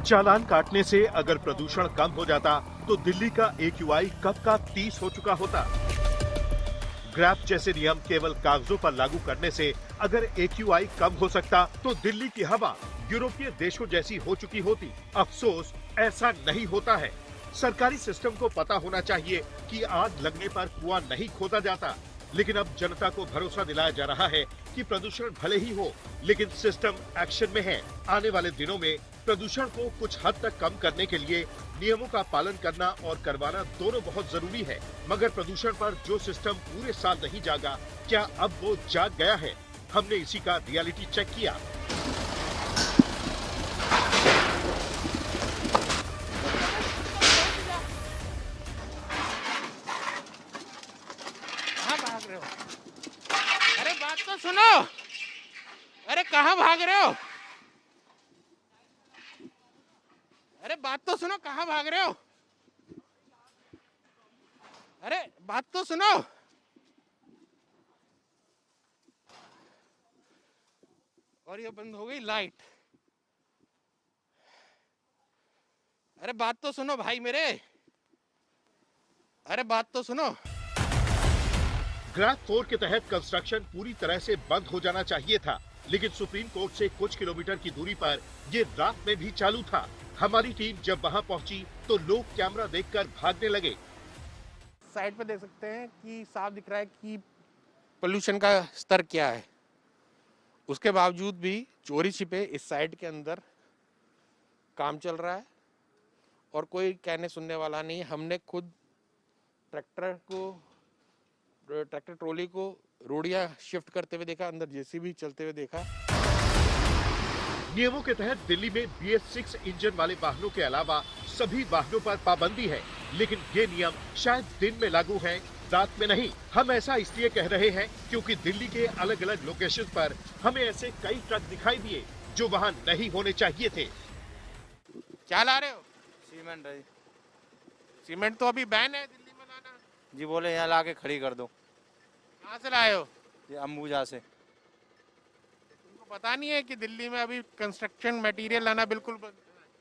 चालान काटने से अगर प्रदूषण कम हो जाता तो दिल्ली का AQI कब का 30 हो चुका होता। ग्रैप जैसे नियम केवल कागजों पर लागू करने से अगर AQI कम हो सकता तो दिल्ली की हवा यूरोपीय देशों जैसी हो चुकी होती। अफसोस ऐसा नहीं होता है। सरकारी सिस्टम को पता होना चाहिए कि आग लगने पर कुआं नहीं खोदा जाता, लेकिन अब जनता को भरोसा दिलाया जा रहा है कि प्रदूषण भले ही हो लेकिन सिस्टम एक्शन में है। आने वाले दिनों में प्रदूषण को कुछ हद तक कम करने के लिए नियमों का पालन करना और करवाना दोनों बहुत जरूरी है। मगर प्रदूषण पर जो सिस्टम पूरे साल नहीं जागा, क्या अब वो जाग गया है? हमने इसी का रियलिटी चेक किया। कहाँ भाग रहे हो? अरे बात तो सुनो। अरे कहाँ भाग रहे हो? अरे बात तो सुनो, कहाँ भाग रहे हो? अरे बात तो सुनो। और ये बंद हो गई लाइट। अरे बात तो सुनो भाई मेरे। अरे बात तो सुनो। ग्रैप 4 के तहत कंस्ट्रक्शन पूरी तरह से बंद हो जाना चाहिए था, लेकिन सुप्रीम कोर्ट से कुछ किलोमीटर की दूरी पर ये रात में भी चालू था। हमारी टीम जब वहां पहुंची तो लोग कैमरा देखकर भागने लगे। साइड पे देख सकते हैं कि साफ दिख रहा है कि पोल्यूशन का स्तर क्या है। उसके बावजूद भी चोरी छिपे इस साइड के अंदर काम चल रहा है और कोई कहने सुनने वाला नहीं। हमने खुद ट्रैक्टर ट्रॉली को रोडिया शिफ्ट करते हुए देखा, अंदर JCB चलते हुए देखा। नियमों के तहत दिल्ली में BS6 इंजन वाले वाहनों के अलावा सभी वाहनों पर पाबंदी है, लेकिन ये नियम शायद दिन में लागू हैं, रात में नहीं। हम ऐसा इसलिए कह रहे हैं क्योंकि दिल्ली के अलग अलग लोकेशन पर हमें ऐसे कई ट्रक दिखाई दिए जो वहाँ नहीं होने चाहिए थे। क्या ला रहे हो? सीमेंट है सीमेंट तो अभी बैन है दिल्ली में लाना। जी, बोले यहाँ ला के खड़ी कर दो। कहाँ से लाए हो? ये अंबुजा से। तुमको पता नहीं है कि दिल्ली में अभी कंस्ट्रक्शन मटेरियल लाना बिल्कुल बंद है?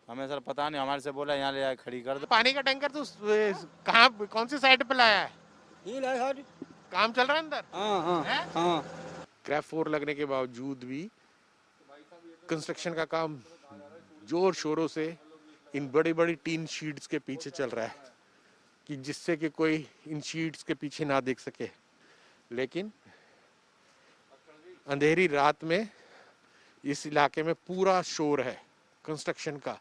हमें सर पता नहीं, हमारे से बोला यहाँ ले आके खड़ी कर दो। पानी का टैंकर तो कहाँ, कौन सी साइड पे लाया है? ये लाए सारी। काम चल रहा है अंदर? हाँ है? हाँ। ग्रैप 4 लगने के बावजूद भी कंस्ट्रक्शन का काम जोर शोरों से इन बड़ी बड़ी टीन शीट्स के पीछे चल रहा है। कि जिससे कि कोई इन शीट्स के पीछे ना देख सके, लेकिन अंधेरी रात में इस इलाके में पूरा शोर है कंस्ट्रक्शन का।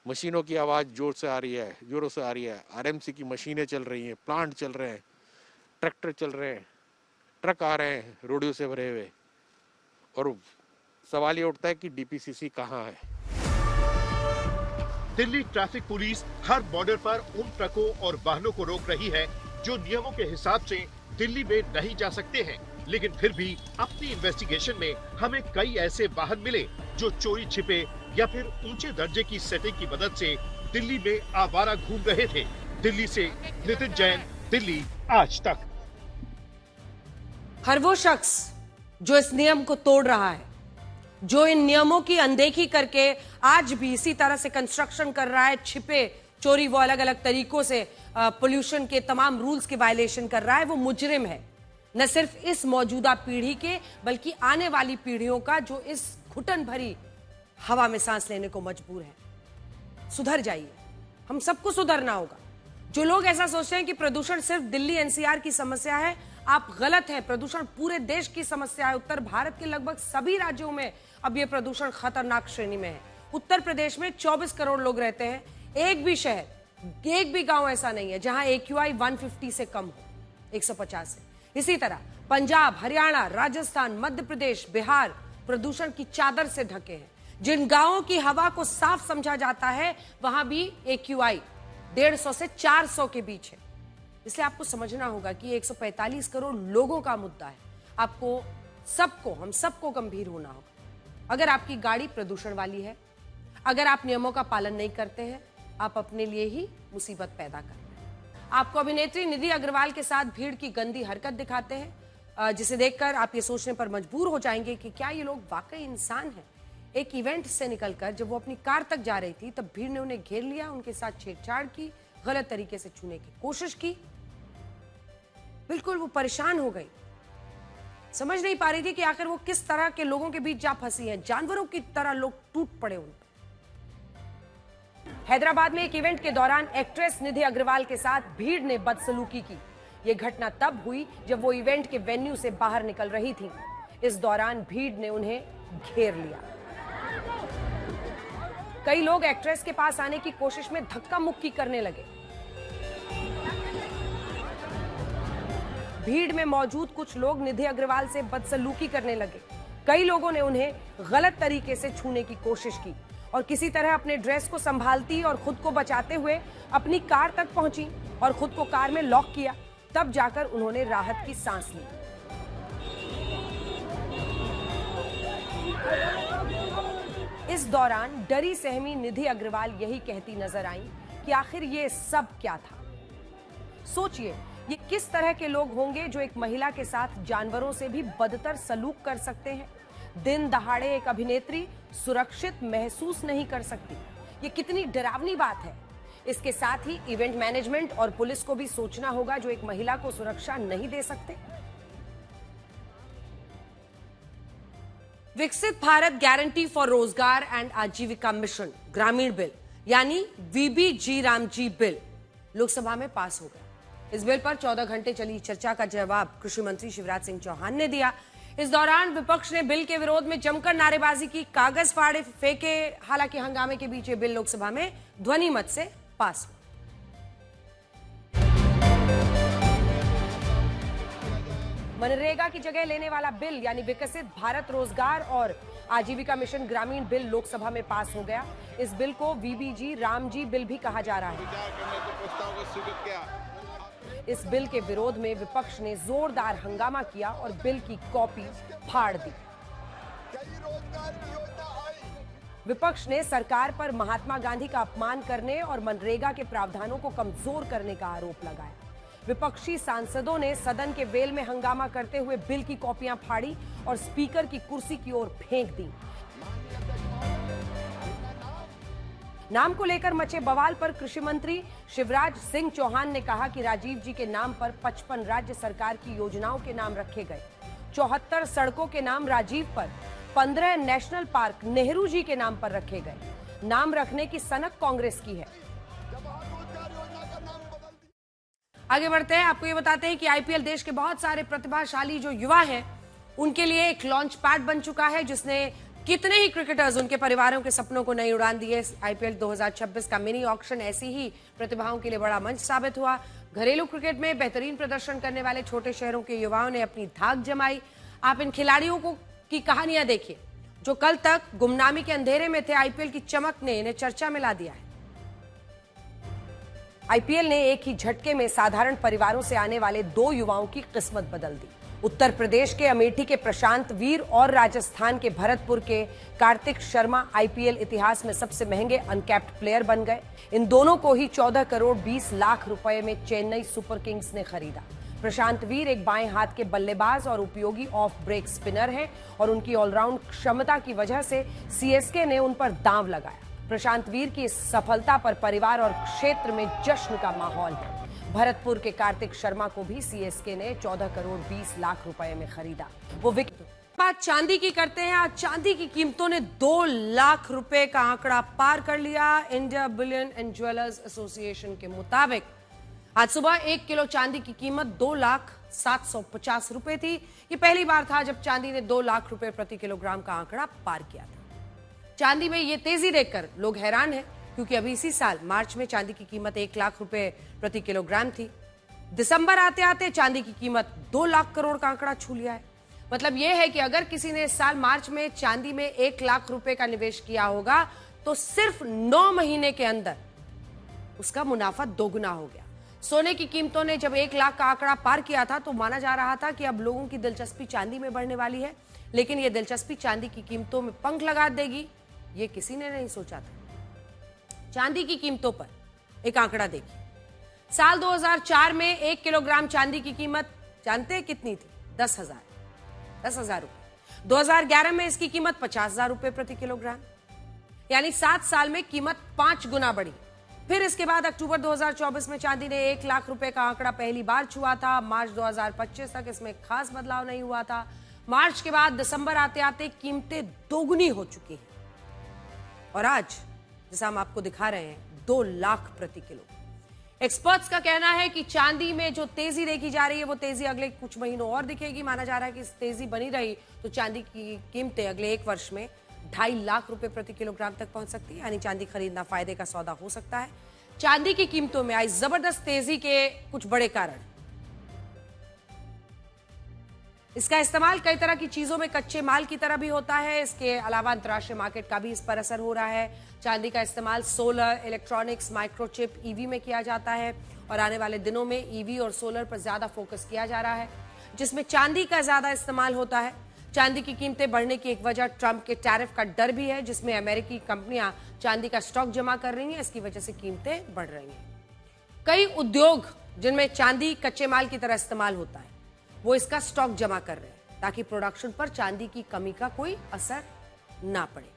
मशीनों की आवाज़ जोरों से आ रही है। आरएमसी की मशीनें चल रही हैं, प्लांट चल रहे हैं, ट्रैक्टर चल रहे हैं, ट्रक आ रहे हैं रोडियो से भरे हुए, और सवाल ये उठता है कि डीपीसीसी कहाँ है। दिल्ली ट्रैफिक पुलिस हर बॉर्डर पर उन ट्रकों और वाहनों को रोक रही है जो नियमों के हिसाब से दिल्ली में नहीं जा सकते हैं, लेकिन फिर भी अपनी इन्वेस्टिगेशन में हमें कई ऐसे वाहन मिले जो चोरी छिपे या फिर ऊंचे दर्जे की सेटिंग की मदद से दिल्ली में आवारा घूम रहे थे। दिल्ली से नितिन जैन, दिल्ली आज तक। हर वो शख्स जो इस नियम को तोड़ रहा है, जो इन नियमों की अनदेखी करके आज भी इसी तरह से कंस्ट्रक्शन कर रहा है, छिपे चोरी वो अलग अलग तरीकों से पोल्यूशन के तमाम रूल्स के वायलेशन कर रहा है, वो मुजरिम है। न सिर्फ इस मौजूदा पीढ़ी के बल्कि आने वाली पीढ़ियों का जो इस घुटन भरी हवा में सांस लेने को मजबूर है। सुधर जाइए, हम सबको सुधरना होगा। जो लोग ऐसा सोचते हैं कि प्रदूषण सिर्फ दिल्ली एनसीआर की समस्या है, आप गलत हैं। प्रदूषण पूरे देश की समस्या है। उत्तर भारत के लगभग सभी राज्यों में अब यह प्रदूषण खतरनाक श्रेणी में है। उत्तर प्रदेश में 24 करोड़ लोग रहते हैं। एक भी शहर, एक भी गांव ऐसा नहीं है जहां AQI 150 से कम हो, 150 से। इसी तरह पंजाब, हरियाणा, राजस्थान, मध्य प्रदेश, बिहार प्रदूषण की चादर से ढके हैं। जिन गांवों की हवा को साफ समझा जाता है वहां भी AQI 150 से 400 के बीच है। इसलिए आपको समझना होगा कि 145 करोड़ लोगों का मुद्दा है। आपको सबको, हम सबको गंभीर होना होगा। अगर आपकी गाड़ी प्रदूषण वाली है, अगर आप नियमों का पालन नहीं करते हैं, आप अपने लिए ही मुसीबत पैदा कर रहे हैं। आपको अभिनेत्री निधि अग्रवाल के साथ भीड़ की गंदी हरकत दिखाते हैं, जिसे देखकर आप ये सोचने पर मजबूर हो जाएंगे कि क्या ये लोग वाकई इंसान हैं। एक इवेंट से निकलकर जब वो अपनी कार तक जा रही थी, तब भीड़ ने उन्हें घेर लिया, उनके साथ छेड़छाड़ की, गलत तरीके से छूने की कोशिश की। बिल्कुल वो परेशान हो गई, समझ नहीं पा रही थी कि आखिर वो किस तरह के लोगों के बीच जा फंसी हैं। जानवरों की तरह लोग टूट पड़े उन पर। हैदराबाद में एक इवेंट के दौरान एक्ट्रेस निधि अग्रवाल के साथ भीड़ ने बदसलूकी की। यह घटना तब हुई जब वो इवेंट के वेन्यू से बाहर निकल रही थी। इस दौरान भीड़ ने उन्हें घेर लिया। कई लोग एक्ट्रेस के पास आने की कोशिश में धक्का मुक्की करने लगे। भीड़ में मौजूद कुछ लोग निधि अग्रवाल से बदसलूकी करने लगे। कई लोगों ने उन्हें गलत तरीके से छूने की कोशिश की और किसी तरह अपने ड्रेस को संभालती और खुद को बचाते हुए अपनी कार तक पहुंची और खुद को कार में लॉक किया। तब जाकर उन्होंने राहत की सांस ली। इस दौरान डरी सहमी निधि अग्रवाल यही कहती नजर आई कि आखिर ये सब क्या था। सोचिए, ये किस तरह के लोग होंगे जो एक महिला के साथ जानवरों से भी बदतर सलूक कर सकते हैं। दिन दहाड़े एक अभिनेत्री सुरक्षित महसूस नहीं कर सकती। ये कितनी डरावनी बात है। इसके साथ ही इवेंट मैनेजमेंट और पुलिस को भी सोचना होगा, जो एक महिला को सुरक्षा नहीं दे सकते। विकसित भारत गारंटी फॉर रोजगार एंड आजीविका मिशन ग्रामीण बिल यानी VBG रामजी बिल लोकसभा में पास हो गया। इस बिल पर 14 घंटे चली चर्चा का जवाब कृषि मंत्री शिवराज सिंह चौहान ने दिया। इस दौरान विपक्ष ने बिल के विरोध में जमकर नारेबाजी की, कागज फाड़े फेंके। हालांकि हंगामे के बीच ये बिल लोकसभा में ध्वनि मत से पास हुआ। मनरेगा की जगह लेने वाला बिल यानी विकसित भारत रोजगार और आजीविका मिशन ग्रामीण बिल लोकसभा में पास हो गया। इस बिल को VBG रामजी बिल भी कहा जा रहा है। इस बिल के विरोध में विपक्ष ने जोरदार हंगामा किया और बिल की कॉपी फाड़ दी। विपक्ष ने सरकार पर महात्मा गांधी का अपमान करने और मनरेगा के प्रावधानों को कमजोर करने का आरोप लगाया। विपक्षी सांसदों ने सदन के वेल में हंगामा करते हुए बिल की कॉपियां फाड़ी और स्पीकर की कुर्सी की ओर फेंक दी। नाम को लेकर मचे बवाल पर कृषि मंत्री शिवराज सिंह चौहान ने कहा कि राजीव जी के नाम पर 55 राज्य सरकार की योजनाओं के नाम रखे गए। 74 सड़कों के नाम राजीव पर, 15 नेशनल पार्क नेहरू जी के नाम पर रखे गए। नाम रखने की सनक कांग्रेस की है। आगे बढ़ते हैं, आपको ये बताते हैं कि आईपीएल देश के बहुत सारे प्रतिभाशाली जो युवा हैं उनके लिए एक लॉन्च पैड बन चुका है, जिसने कितने ही क्रिकेटर्स, उनके परिवारों के सपनों को नई उड़ान दी है। आईपीएल 2026 का मिनी ऑक्शन ऐसी ही प्रतिभाओं के लिए बड़ा मंच साबित हुआ। घरेलू क्रिकेट में बेहतरीन प्रदर्शन करने वाले छोटे शहरों के युवाओं ने अपनी धाक जमाई। आप इन खिलाड़ियों की कहानियां देखिए, जो कल तक गुमनामी के अंधेरे में थे। आईपीएल की चमक ने इन्हें चर्चा में ला दिया है। आईपीएल ने एक ही झटके में साधारण परिवारों से आने वाले 2 युवाओं की किस्मत बदल दी। उत्तर प्रदेश के अमेठी के प्रशांत वीर और राजस्थान के भरतपुर के कार्तिक शर्मा आईपीएल इतिहास में सबसे महंगे अनकैप्ड प्लेयर बन गए। इन दोनों को ही 14 करोड़ 20 लाख रुपए में चेन्नई सुपर किंग्स ने खरीदा। प्रशांत वीर एक बाएं हाथ के बल्लेबाज और उपयोगी ऑफ ब्रेक स्पिनर हैं और उनकी ऑलराउंड क्षमता की वजह से सीएसके ने उन पर दांव लगाया। प्रशांत वीर की इस सफलता पर परिवार और क्षेत्र में जश्न का माहौल है। भरतपुर के कार्तिक शर्मा को भी सीएसके ने 14 करोड़ 20 लाख रुपए में खरीदा। वो बात चांदी की करते हैं। आज चांदी की कीमतों ने 2 लाख रुपए का आंकड़ा पार कर लिया। India Boolean and jewellers association के मुताबिक आज सुबह 1 किलो चांदी की कीमत 2,750,000 रुपए थी। ये पहली बार था जब चांदी ने 2 लाख रुपए प्रति किलोग्राम का आंकड़ा पार किया था। चांदी में ये तेजी देखकर लोग हैरान हैं, क्योंकि अभी इसी साल मार्च में चांदी की कीमत 1 लाख रुपए प्रति किलोग्राम थी। दिसंबर आते आते चांदी की कीमत 2 लाख करोड़ का आंकड़ा छू लिया है। मतलब यह है कि अगर किसी ने इस साल मार्च में चांदी में 1 लाख रुपए का निवेश किया होगा तो सिर्फ 9 महीने के अंदर उसका मुनाफा दोगुना हो गया। सोने की कीमतों ने जब 1 लाख का आंकड़ा पार किया था तो माना जा रहा था कि अब लोगों की दिलचस्पी चांदी में बढ़ने वाली है, लेकिन यह दिलचस्पी चांदी की कीमतों में पंख लगा देगी, ये किसी ने नहीं सोचा था। चांदी की कीमतों पर एक आंकड़ा देखिए। साल 2004 में 1 किलोग्राम चांदी की कीमत जानते हैं कितनी थी? 10,000 रुपए। 2011 में इसकी कीमत 50,000 रुपए प्रति किलोग्राम, यानी 7 साल में कीमत 5 गुना बढ़ी। फिर इसके बाद अक्टूबर 2024 में चांदी ने 1 लाख रुपए का आंकड़ा पहली बार छुआ था। मार्च 2025 तक इसमें खास बदलाव नहीं हुआ था। मार्च के बाद दिसंबर आते आते कीमतें दोगुनी हो चुकी हैं और आज जैसा हम आपको दिखा रहे हैं 2 लाख प्रति किलो। एक्सपर्ट्स का कहना है कि चांदी में जो तेजी देखी जा रही है वो तेजी अगले कुछ महीनों और दिखेगी। माना जा रहा है कि इस तेजी बनी रही तो चांदी की कीमतें अगले 1 वर्ष में 2.5 लाख रुपए प्रति किलोग्राम तक पहुंच सकती है, यानी चांदी खरीदना फायदे का सौदा हो सकता है। चांदी की कीमतों में आई जबरदस्त तेजी के कुछ बड़े कारण। इसका इस्तेमाल कई तरह की चीजों में कच्चे माल की तरह भी होता है। इसके अलावा अंतर्राष्ट्रीय मार्केट का भी इस पर असर हो रहा है। चांदी का इस्तेमाल सोलर, इलेक्ट्रॉनिक्स, माइक्रोचिप, ईवी में किया जाता है और आने वाले दिनों में ईवी और सोलर पर ज्यादा फोकस किया जा रहा है, जिसमें चांदी का ज्यादा इस्तेमाल होता है। चांदी की कीमतें बढ़ने की एक वजह ट्रंप के टैरिफ का डर भी है, जिसमें अमेरिकी कंपनियां चांदी का स्टॉक जमा कर रही हैं। इसकी वजह से कीमतें बढ़ रही हैं। कई उद्योग जिनमें चांदी कच्चे माल की तरह इस्तेमाल होता है वो इसका स्टॉक जमा कर रहे हैं ताकि प्रोडक्शन पर चांदी की कमी का कोई असर ना पड़े।